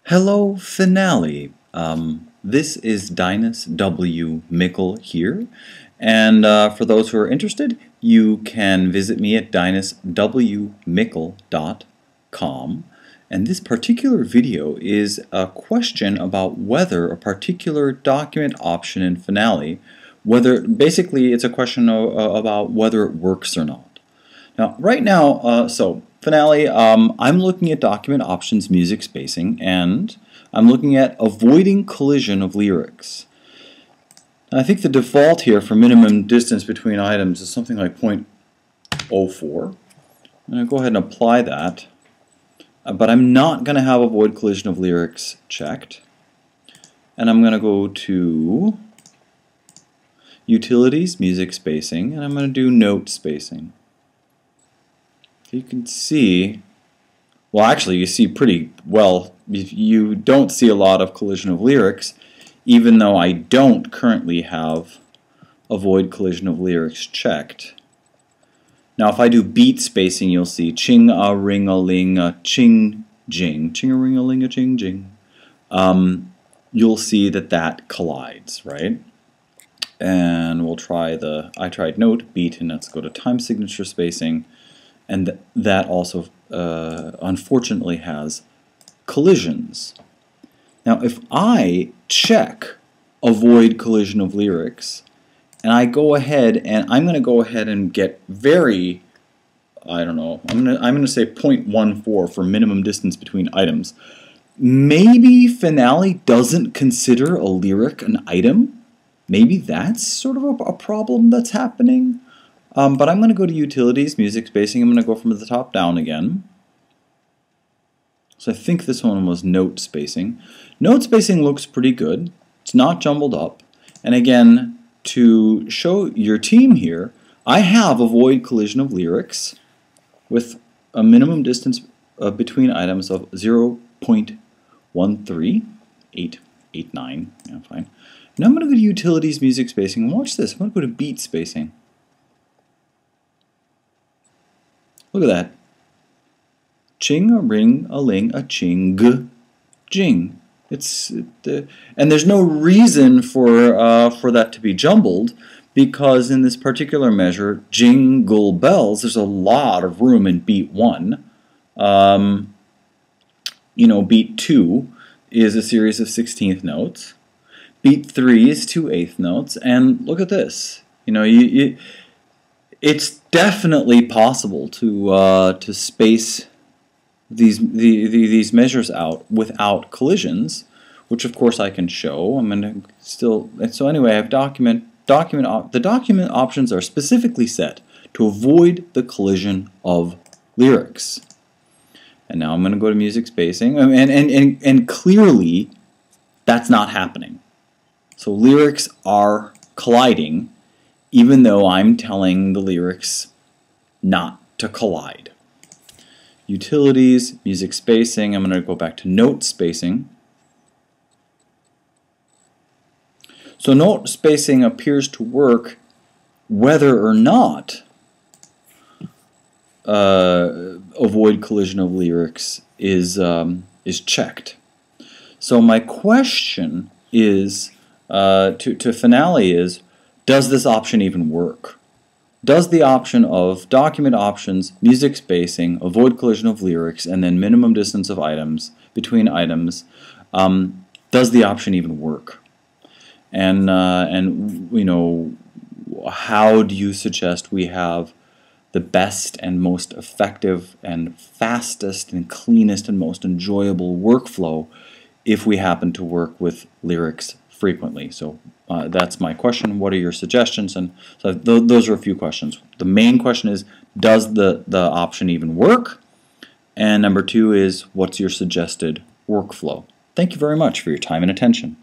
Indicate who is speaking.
Speaker 1: Hello, Finale. This is Dinas W. Mickle here, and for those who are interested, you can visit me at dinaswmickle.com. And this particular video is a question about whether a particular document option in Finale, basically it's a question about whether it works or not. Now, right now, Finale, I'm looking at document options music spacing, and I'm looking at avoiding collision of lyrics. Now, I think the default here for minimum distance between items is something like 0.04. I'm going to go ahead and apply that, but I'm not going to have avoid collision of lyrics checked. And I'm going to go to Utilities, Music Spacing, and I'm going to do Note Spacing. You can see, well actually you see pretty well, you don't see a lot of collision of lyrics, even though I don't currently have avoid collision of lyrics checked. Now if I do beat spacing, you'll see ching-a-ring-a-ling-a-ching jing, ching-a-ring-a-ling-a-ching jing. You'll see that that collides, right? And we'll try I tried note, beat, and let's go to time signature spacing. And that also, unfortunately, has collisions. Now, if I check avoid collision of lyrics, and I go ahead and I'm going to go ahead and get very, I don't know, I'm going to say 0.14 for minimum distance between items. Maybe Finale doesn't consider a lyric an item. Maybe that's sort of a problem that's happening. But I'm going to go to Utilities, Music Spacing. I'm going to go from the top down again. So I think this one was Note Spacing. Note Spacing looks pretty good. It's not jumbled up. And again, to show your team here, I have avoid collision of lyrics with a minimum distance between items of 0.13889. Yeah, fine. Now I'm going to go to Utilities, Music Spacing, and watch this. I'm going to go to Beat Spacing. Look at that. Ching-a-ring-a-ling-a-ching jing. And there's no reason for that to be jumbled, because in this particular measure, jingle bells, there's a lot of room in beat 1. Beat 2 is a series of 16th notes. Beat 3 is 2 8th notes, and look at this. It's definitely possible to space these measures out without collisions, which of course I can show. I'm going to still. So anyway, I have the document options are specifically set to avoid the collision of lyrics. And now I'm going to go to music spacing, and clearly that's not happening. So lyrics are colliding, even though I'm telling the lyrics not to collide. Utilities, music spacing, I'm going to go back to note spacing. So note spacing appears to work whether or not avoid collision of lyrics is checked. So my question is to Finale is, does this option even work? Does the option of document options, music spacing, avoid collision of lyrics, and then minimum distance of items between items, does the option even work? And how do you suggest we have the best and most effective and fastest and cleanest and most enjoyable workflow if we happen to work with lyrics frequently? So that's my question. What are your suggestions? And so those are a few questions. The main question is, does the option even work? And number 2 is, what's your suggested workflow? Thank you very much for your time and attention.